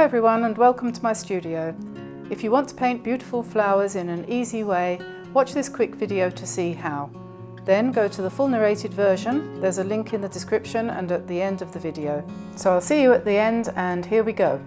Hi everyone and welcome to my studio. If you want to paint beautiful flowers in an easy way, watch this quick video to see how. Then go to the full narrated version. There's a link in the description and at the end of the video. So I'll see you at the end and here we go.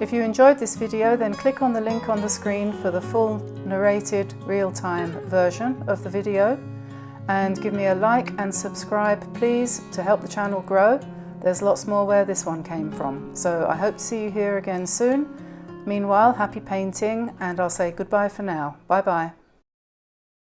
If you enjoyed this video, then click on the link on the screen for the full narrated real-time version of the video, and give me a like and subscribe please to help the channel grow. There's lots more where this one came from, so I hope to see you here again soon. Meanwhile, happy painting, and I'll say goodbye for now. Bye bye.